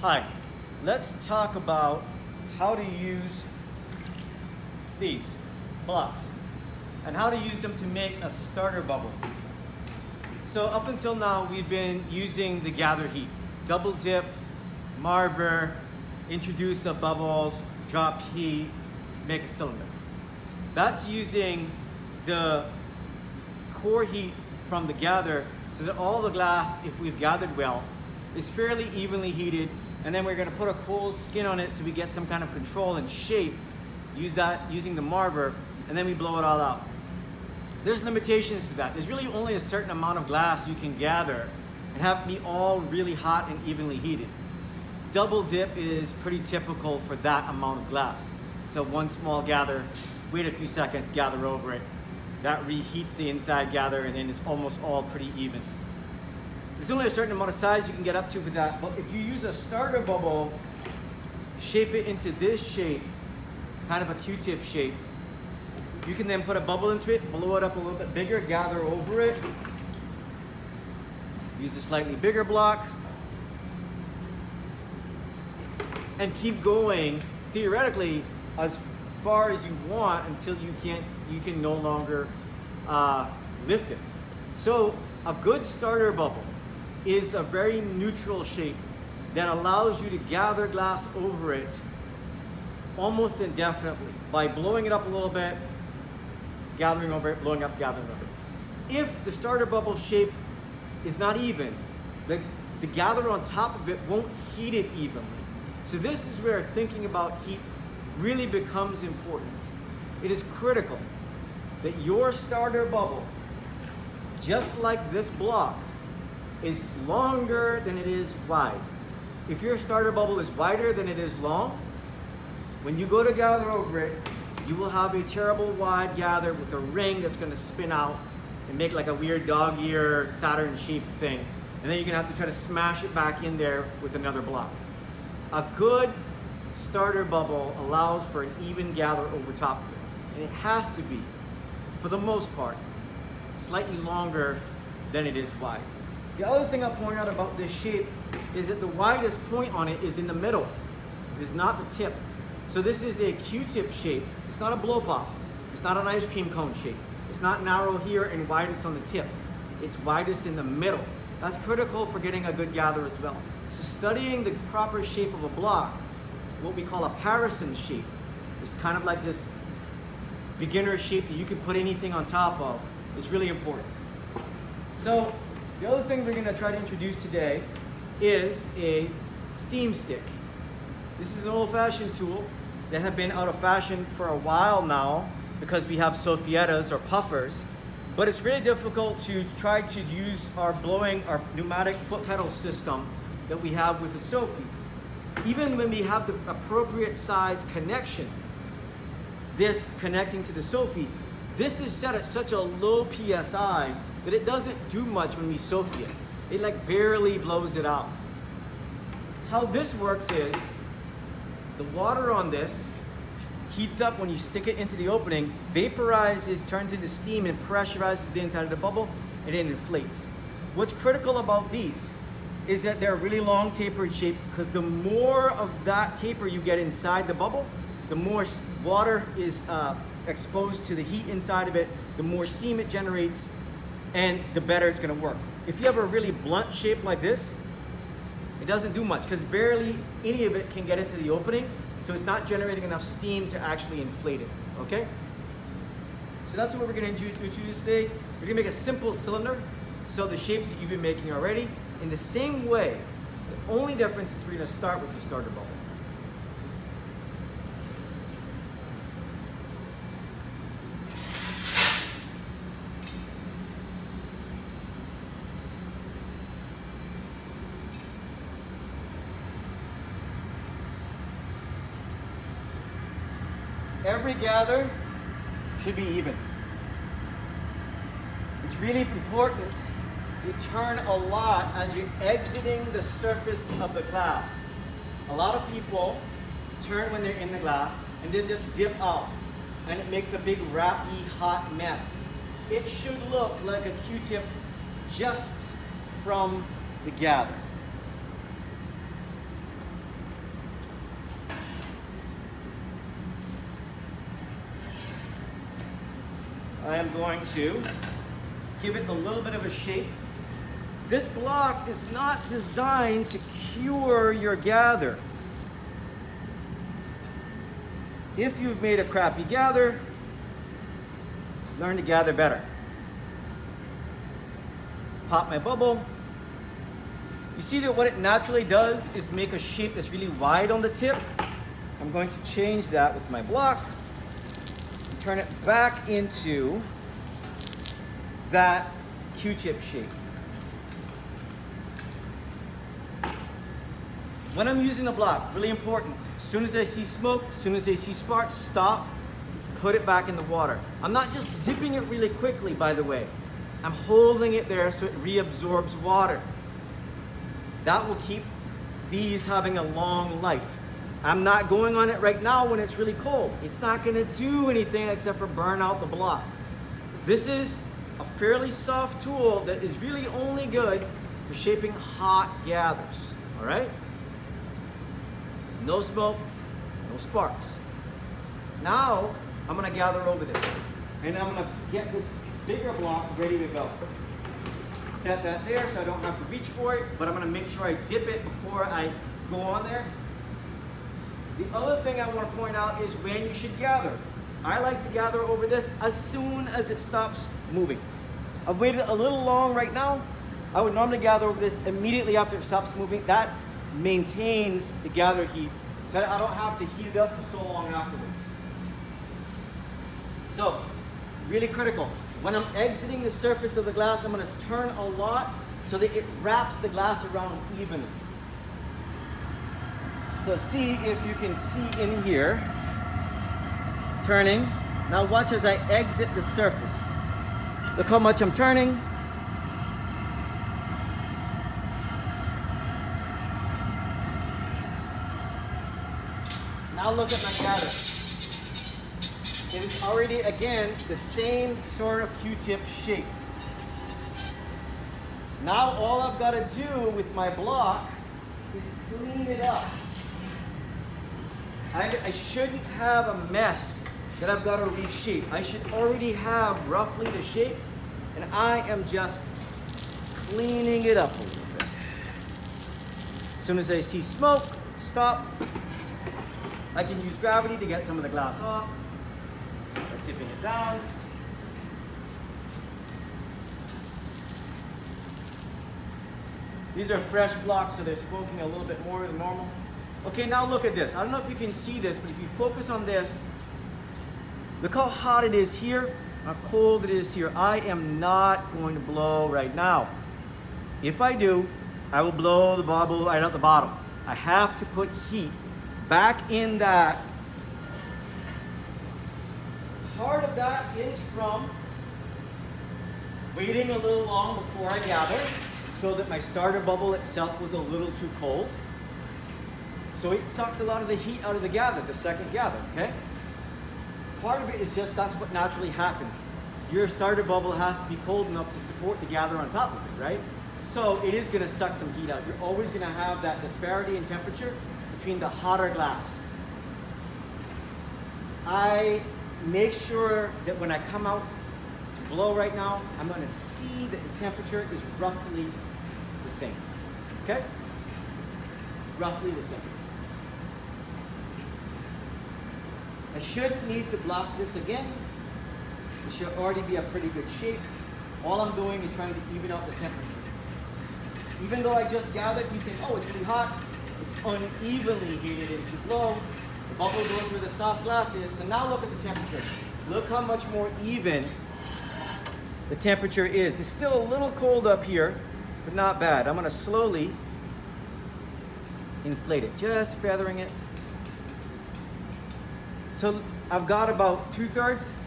Hi, let's talk about how to use these blocks and how to use them to make a starter bubble. So up until now, we've been using the gather heat, double dip, Marver, introduce a bubble, drop heat, make a cylinder. That's using the core heat from the gather so that all the glass, if we've gathered well, is fairly evenly heated, and then we're going to put a cold skin on it so we get some kind of control and shape, using the Marver, and then we blow it all out. There's limitations to that. There's really only a certain amount of glass you can gather and have it be all really hot and evenly heated. Double dip is pretty typical for that amount of glass. So one small gather, wait a few seconds, gather over it. That reheats the inside gather, and then it's almost all pretty even. There's only a certain amount of size you can get up to for that, but if you use a starter bubble, shape it into this shape, kind of a Q-tip shape, you can then put a bubble into it, blow it up a little bit bigger, gather over it, use a slightly bigger block, and keep going theoretically as far as you want until you can no longer lift it. So a good starter bubble is a very neutral shape that allows you to gather glass over it almost indefinitely by blowing it up a little bit, gathering over it, blowing up, gathering over it. If the starter bubble shape is not even, the gather on top of it won't heat it evenly. So this is where thinking about heat really becomes important. It is critical that your starter bubble, just like this block, is longer than it is wide. If your starter bubble is wider than it is long, when you go to gather over it, you will have a terrible wide gather with a ring that's going to spin out and make like a weird dog ear Saturn shaped thing. And then you're going to have to try to smash it back in there with another block. A good starter bubble allows for an even gather over top of it. And it has to be, for the most part, slightly longer than it is wide. The other thing I'll point out about this shape is that the widest point on it is in the middle. It is not the tip. So this is a Q-tip shape. It's not a blow pop. It's not an ice cream cone shape. It's not narrow here and widest on the tip. It's widest in the middle. That's critical for getting a good gather as well. So studying the proper shape of a block, what we call a parison shape, is kind of like this beginner shape that you can put anything on top of. It's really important. So the other thing we're going to try to introduce today is a Steamstick. This is an old-fashioned tool that have been out of fashion for a while now because we have Soffiettas or puffers, but it's really difficult to try to use our pneumatic foot pedal system that we have with the Sophie. Even when we have the appropriate size connection, this connecting to the Sophie, this is set at such a low PSI that it doesn't do much when we Sophie it. It like barely blows it out. How this works is the water on this heats up when you stick it into the opening, vaporizes, turns into steam, and pressurizes the inside of the bubble, and it inflates. What's critical about these is that they're really long tapered shape, because the more of that taper you get inside the bubble, the more water is exposed to the heat inside of it, the more steam it generates, and the better it's going to work. If you have a really blunt shape like this, it doesn't do much because barely any of it can get into the opening, so it's not generating enough steam to actually inflate it, okay? So that's what we're going to introduce today. We're going to make a simple cylinder, so the shapes that you've been making already, in the same way. The only difference is we're going to start with your starter bubble. Every gather should be even. It's really important you turn a lot as you're exiting the surface of the glass. A lot of people turn when they're in the glass and then just dip out, and it makes a big wrappy hot mess. It should look like a Q-tip just from the gather. I am going to give it a little bit of a shape. This block is not designed to cure your gather. If you've made a crappy gather, learn to gather better. Pop my bubble. You see that what it naturally does is make a shape that's really wide on the tip. I'm going to change that with my block and turn it back into that Q-tip shape. When I'm using a block, really important, as soon as I see smoke, as soon as I see sparks, stop, put it back in the water. I'm not just dipping it really quickly, by the way. I'm holding it there so it reabsorbs water. That will keep these having a long life. I'm not going on it right now when it's really cold. It's not gonna do anything except for burn out the block. This is a fairly soft tool that is really only good for shaping hot gathers, all right? No smoke, no sparks. Now, I'm gonna gather over this, and I'm gonna get this bigger block ready to go. Set that there so I don't have to reach for it, but I'm gonna make sure I dip it before I go on there. The other thing I want to point out is when you should gather. I like to gather over this as soon as it stops moving. I've waited a little long right now. I would normally gather over this immediately after it stops moving. That maintains the gather heat, so I don't have to heat it up for so long afterwards. So, really critical. When I'm exiting the surface of the glass, I'm going to turn a lot so that it wraps the glass around evenly. So see if you can see in here, turning. Now watch as I exit the surface. Look how much I'm turning. Now look at my gather. It is already, again, the same sort of Q-tip shape. Now all I've got to do with my block is clean it up. I shouldn't have a mess that I've got to reshape. I should already have roughly the shape, and I am just cleaning it up a little bit. As soon as I see smoke, stop. I can use gravity to get some of the glass off. By tipping it down. These are fresh blocks, so they're smoking a little bit more than normal. Okay, now look at this. I don't know if you can see this, but if you focus on this, look how hot it is here, how cold it is here. I am not going to blow right now. If I do, I will blow the bubble right out the bottom. I have to put heat back in that. Part of that is from waiting a little long before I gather, so that my starter bubble itself was a little too cold. So it sucked a lot of the heat out of the gather, the second gather, okay? Part of it is just that's what naturally happens. Your starter bubble has to be cold enough to support the gather on top of it, right? So it is gonna suck some heat out. You're always gonna have that disparity in temperature between the hotter glass. I make sure that when I come out to blow right now, I'm gonna see that the temperature is roughly the same, okay? Roughly the same. I shouldn't need to block this again. It should already be a pretty good shape. All I'm doing is trying to even out the temperature. Even though I just gathered, you think, oh, it's really hot. It's unevenly heated into blow. The bubble goes where the soft glass is. So now look at the temperature. Look how much more even the temperature is. It's still a little cold up here, but not bad. I'm gonna slowly inflate it, just feathering it. So I've got about 2/3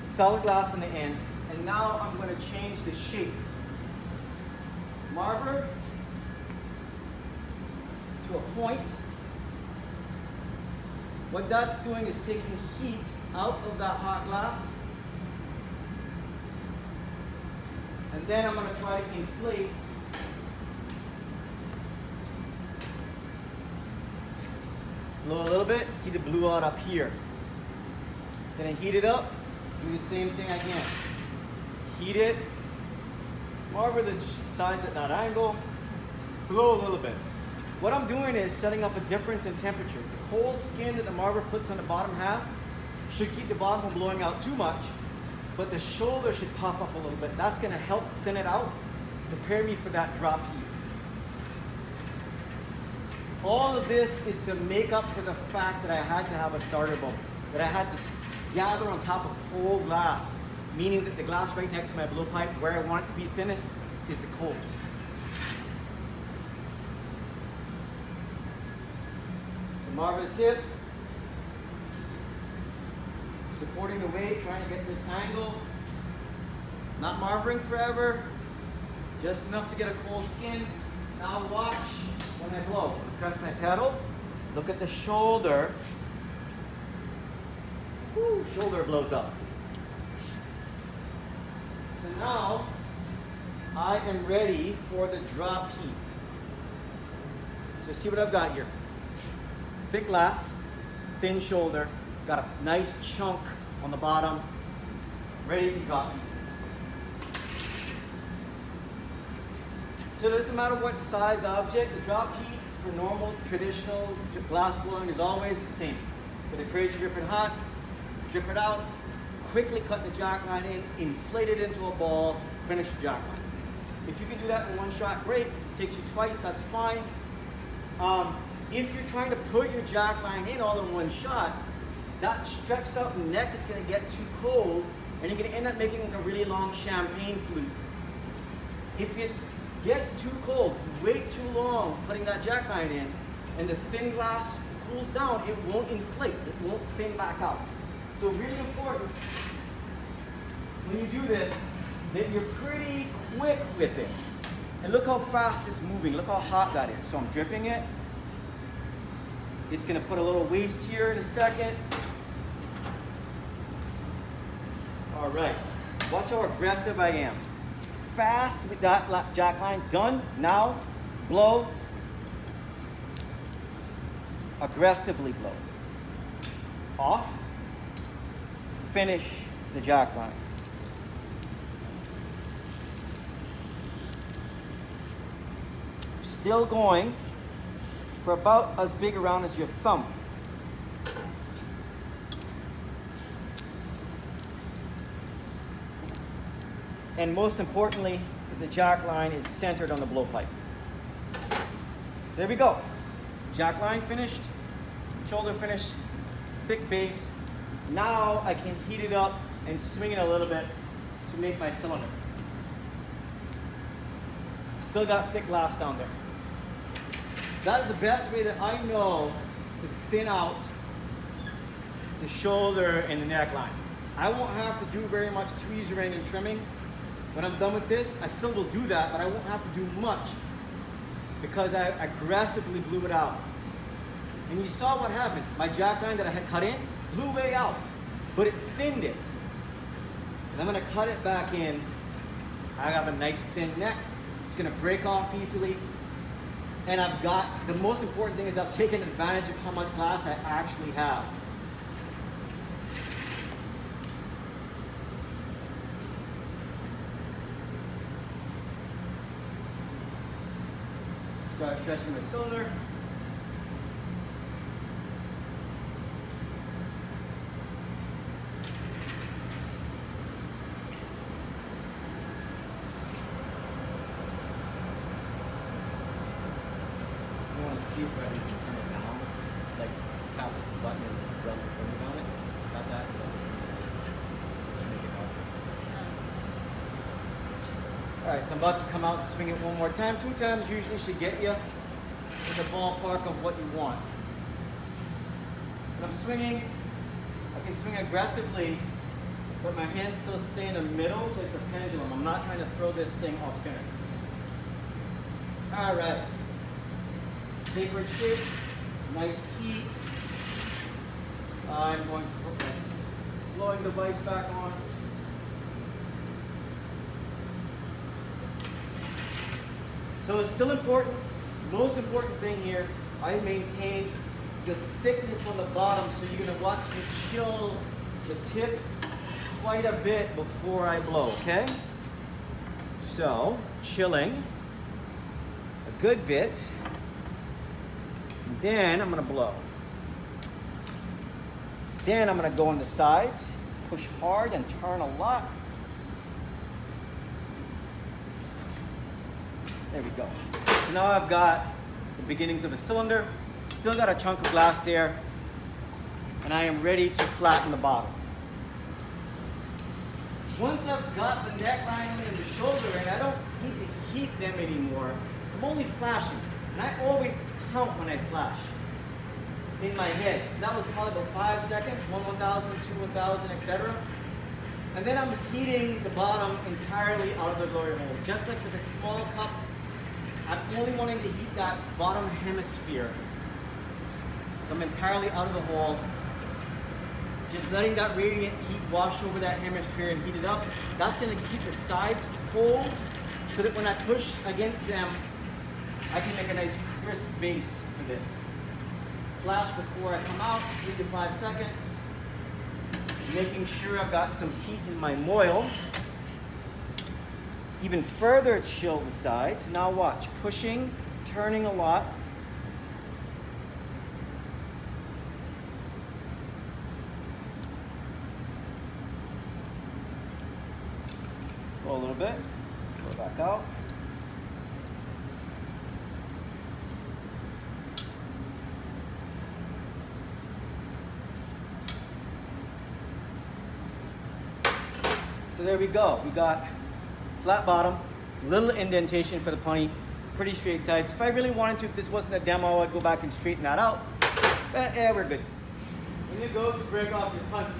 solid glass on the ends, and now I'm going to change the shape. Marver to a point. What that's doing is taking heat out of that hot glass, and then I'm going to try to inflate blow a little bit, see the blue out up here. Then I heat it up, Do the same thing again. Heat it. Marver the sides at that angle. Blow a little bit. What I'm doing is setting up a difference in temperature. The cold skin that the Marver puts on the bottom half should keep the bottom from blowing out too much, but the shoulder should puff up a little bit. That's going to help thin it out, prepare me for that drop heat. All of this is to make up for the fact that I had to have a starter bump, that I had to gather on top of cold glass, meaning that the glass right next to my blowpipe, where I want it to be thinnest, is the coldest. The Marver tip, supporting the weight, trying to get this angle. Not marvering forever, just enough to get a cold skin. Now watch when I blow. Press my pedal, look at the shoulder. Woo, shoulder blows up. So now, I am ready for the drop heat. So see what I've got here. Thick glass, thin shoulder, got a nice chunk on the bottom, ready to drop heat. So it doesn't matter what size object, the drop heat for normal, traditional glass blowing is always the same. With a crazy dripping hot, drip it out, quickly cut the jack line in, inflate it into a ball, finish the jack line. If you can do that in one shot, great. If it takes you twice, that's fine. If you're trying to put your jack line in all in one shot, that stretched out neck is going to get too cold, and you're going to end up making a really long champagne flute. If it gets too cold, wait too long putting that jack line in, and the thin glass cools down, it won't inflate, it won't thin back out. So really important when you do this that you're pretty quick with it. And look how fast it's moving, look how hot that is. So I'm dripping it. It's going to put a little waste here in a second. All right, watch how aggressive I am. Fast with that jack line, done. Now, blow. Aggressively blow. Off. Finish the jack line. Still going for about as big around as your thumb. And most importantly, the jack line is centered on the blowpipe. So there we go. Jack line finished, shoulder finished, thick base. Now I can heat it up and swing it a little bit to make my cylinder. Still got thick glass down there. That is the best way that I know to thin out the shoulder and the neckline. I won't have to do very much tweezering and trimming. When I'm done with this, I still will do that, but I won't have to do much because I aggressively blew it out. And you saw what happened. My jack line that I had cut in blew way out, but it thinned it. And I'm gonna cut it back in. I have a nice thin neck. It's gonna break off easily. And I've got, the most important thing is I've taken advantage of how much glass I actually have. Start stretching my cylinder. You want to see if I can turn it down, like tap the button and run the finger on it. Got that? Make it up. Alright, so I'm about to come out and swing it one more time. 2 times usually should get you in the ballpark of what you want. When I'm swinging, I can swing aggressively, but my hands still stay in the middle, so it's a pendulum. I'm not trying to throw this thing off center. Alright. Tapered shape, nice heat. I'm going to put my blowing device back on. So it's still important, most important thing here, I maintain the thickness on the bottom, so you're gonna watch me chill the tip quite a bit before I blow, okay? So, chilling a good bit. And then I'm gonna blow. Then I'm gonna go on the sides, push hard and turn a lot. There we go. So now I've got the beginnings of a cylinder, still got a chunk of glass there, and I am ready to flatten the bottom. Once I've got the neckline and the shoulder in, I don't need to heat them anymore. I'm only flashing, and I always count when I flash in my head. So that was probably about 5 seconds, 1 1000, 2 1000, etc. And then I'm heating the bottom entirely out of the glory hole. Just like with a small cup, I'm only wanting to heat that bottom hemisphere. So I'm entirely out of the hole. Just letting that radiant heat wash over that hemisphere and heat it up. That's going to keep the sides cold so that when I push against them, I can make a nice crisp base for this. Flash before I come out, 3 to 5 seconds. Making sure I've got some heat in my moil. Even further chill the sides. Now watch, pushing, turning a lot. Go a little bit, go back out. So there we go. We got flat bottom, little indentation for the punty, pretty straight sides. If I really wanted to, if this wasn't a demo, I'd go back and straighten that out. But yeah, we're good. When you go to break off your punty,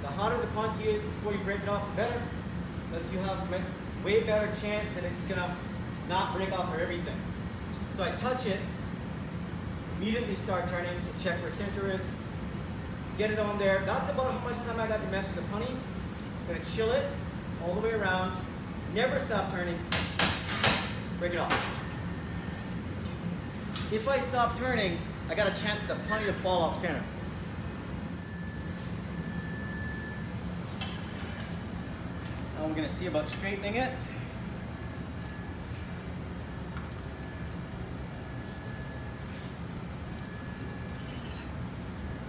the hotter the punty is before you break it off, the better. Because you have a way better chance that it's gonna not break off for everything. So I touch it, immediately start turning to check where center is. Get it on there. That's about how much time I got to mess with the punty. I'm gonna chill it all the way around. Never stop turning. Break it off. If I stop turning, I got a chance for the punty to fall off center. Now we're gonna see about straightening it.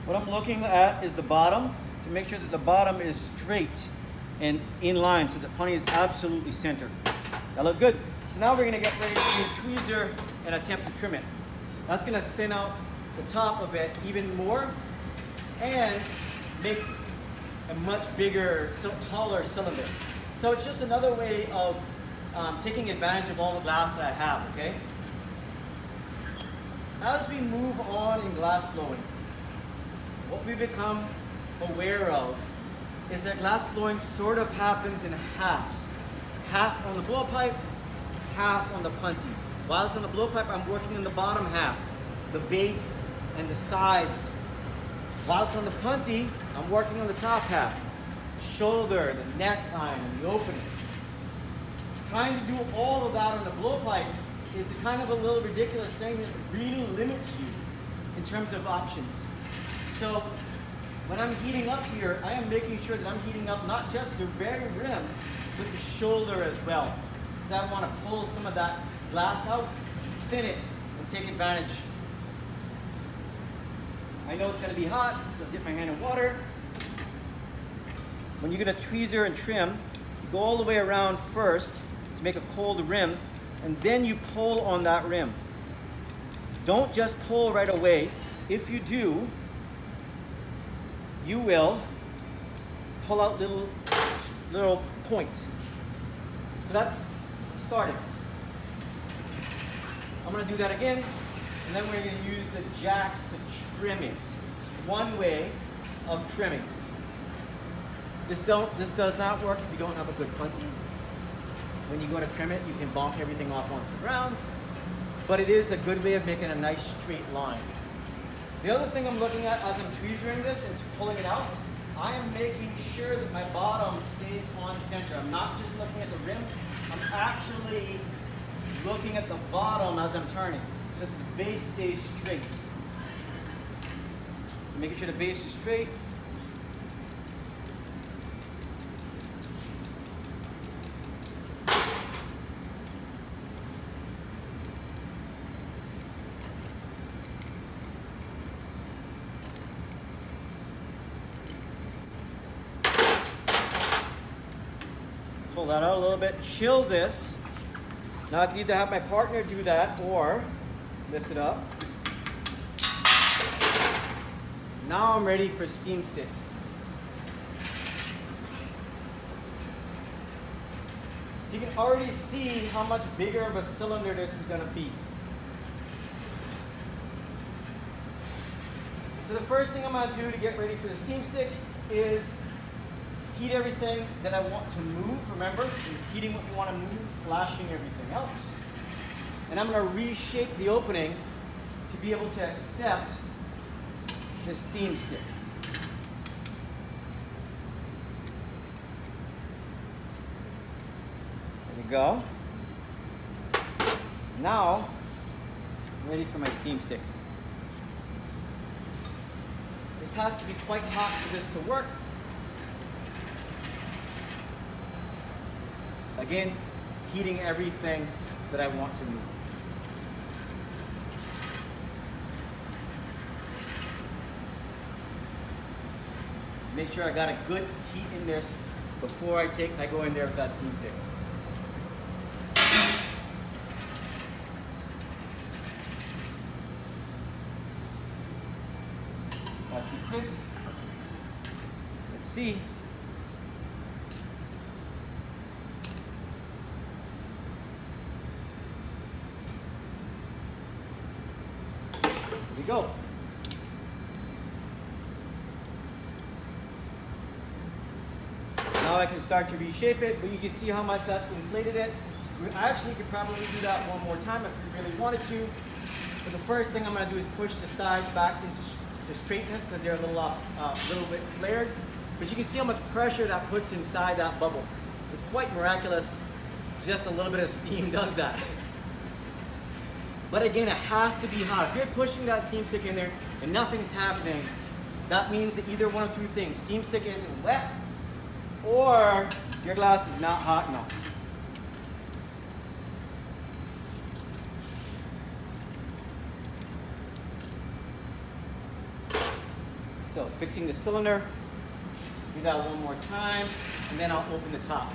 What I'm looking at is the bottom to make sure that the bottom is straight and in line so the punty is absolutely centered. That look good. So now we're gonna get ready to use tweezer and attempt to trim it. That's gonna thin out the top of it even more and make a much bigger, taller cylinder. So it's just another way of taking advantage of all the glass that I have, okay? As we move on in glass blowing, what we become aware of is that glass blowing sort of happens in halves. Half on the blowpipe, half on the punty. While it's on the blowpipe, I'm working on the bottom half, the base and the sides. While it's on the punty, I'm working on the top half, the shoulder, the neckline, and the opening. Trying to do all of that on the blowpipe is kind of a little ridiculous thing that really limits you in terms of options. So when I'm heating up here, I am making sure that I'm heating up not just the very rim, but the shoulder as well. Because I want to pull some of that glass out, thin it, and take advantage. I know it's going to be hot, so dip my hand in water. When you're going to tweezer and trim, you go all the way around first to make a cold rim, and then you pull on that rim. Don't just pull right away. If you do, you will pull out little points. So that's starting. I'm going to do that again, and then we're going to use the jacks to trim it. One way of trimming. This does not work if you don't have a good punty. When you go to trim it, you can bonk everything off onto the ground, but it is a good way of making a nice straight line. The other thing I'm looking at as I'm tweezering this and pulling it out, I am making sure that my bottom stays on center. I'm not just looking at the rim, I'm actually looking at the bottom as I'm turning, so that the base stays straight. So making sure the base is straight. Pull that out a little bit, chill this. Now I can either have my partner do that or lift it up. Now I'm ready for Steamstick. So you can already see how much bigger of a cylinder this is going to be. So the first thing I'm going to do to get ready for the Steamstick is heat everything that I want to move. Remember, you're heating what you want to move, flashing everything else. And I'm going to reshape the opening to be able to accept the Steamstick. There we go. Now, I'm ready for my Steamstick. This has to be quite hot for this to work. Again, heating everything that I want to move. Make sure I got a good heat in this before I go in there with that Steamstick. Not too quick. Let's see. Here we go. Now I can start to reshape it, but you can see how much that inflated it. I actually could probably do that one more time if we really wanted to. But the first thing I'm going to do is push the sides back into straightness because they're a little bit flared. But you can see how much pressure that puts inside that bubble. It's quite miraculous. Just a little bit of steam does that. But again, it has to be hot. If you're pushing that Steamstick in there and nothing's happening, that means that either one of two things. Steamstick isn't wet, or your glass is not hot enough. So fixing the cylinder, do that one more time, and then I'll open the top.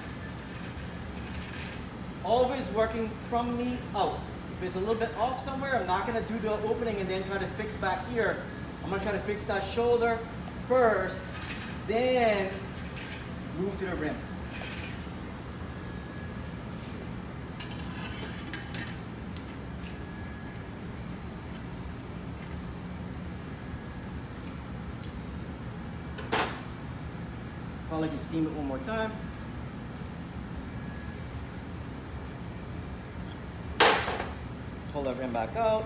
Always working from me out. If it's a little bit off somewhere, I'm not going to do the opening and then try to fix back here. I'm going to try to fix that shoulder first, then move to the rim. Probably can steam it one more time. Pull that rim back out.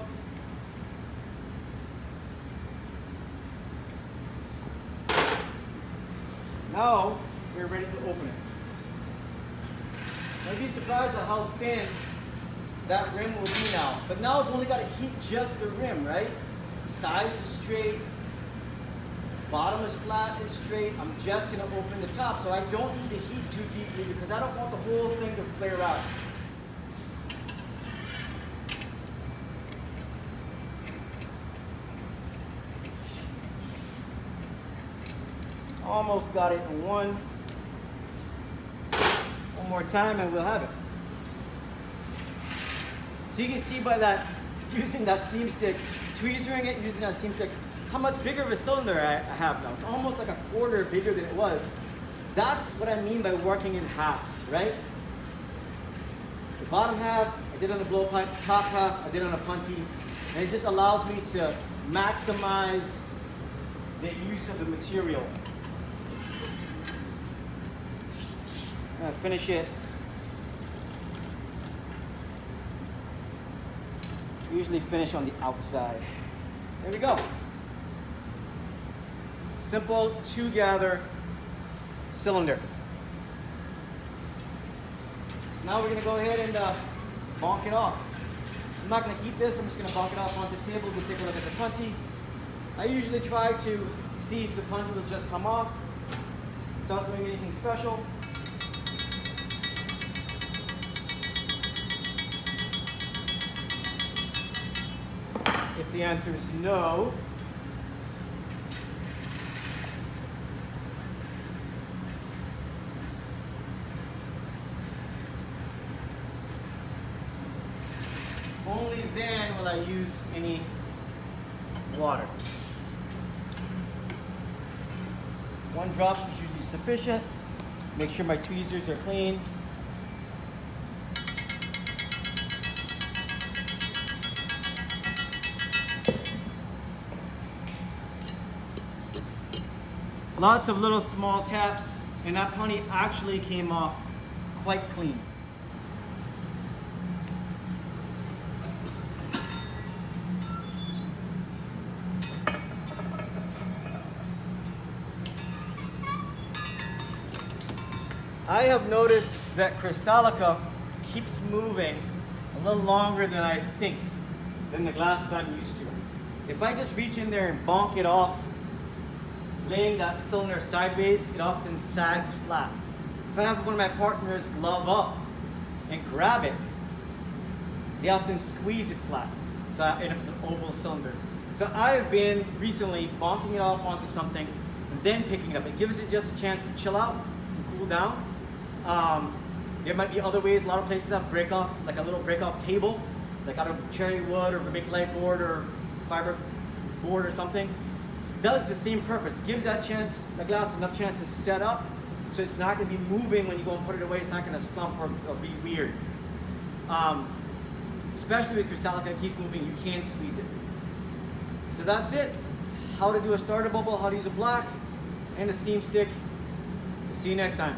Now we're ready to open it. You'll be surprised at how thin that rim will be now. But now I've only got to heat just the rim, right? Sides is straight, bottom is flat, is straight. I'm just going to open the top, so I don't need to heat too deeply because I don't want the whole thing to flare out. Almost got it in one more time and we'll have it. So you can see by that, using that Steamstick, tweezering it using that Steamstick, how much bigger of a cylinder I have now. It's almost like a quarter bigger than it was. That's what I mean by working in halves, right? The bottom half, I did on a blowpipe, top half, I did on a punty, and it just allows me to maximize the use of the material. I'm gonna finish it. Usually finish on the outside. There we go. Simple two-gather cylinder. Now we're gonna go ahead and bonk it off. I'm not gonna keep this, I'm just gonna bonk it off onto the table. We'll take a look at the punty. I usually try to see if the punch will just come off without doing anything special. If the answer is no, only then will I use any water. 1 drop is usually sufficient. Make sure my tweezers are clean. Lots of little small taps, and that punty actually came off quite clean. I have noticed that Crystallica keeps moving a little longer than I think, than the glass that I'm used to. If I just reach in there and bonk it off, laying that cylinder sideways, it often sags flat. If I have one of my partners glove up and grab it, they often squeeze it flat. So I end up with an oval cylinder. So I have been recently bonking it off onto something and then picking it up. It gives it just a chance to chill out and cool down. There might be other ways. A lot of places have break off, like a little break off table, like out of cherry wood or vermiculite board or fiber board or something. It does the same purpose. It gives that chance, the glass enough chance to set up, so it's not going to be moving when you go and put it away. It's not going to slump or be weird. Especially with your salad that keeps moving, you can squeeze it. So that's it. How to do a starter bubble, how to use a block, and a steam stick. We'll see you next time.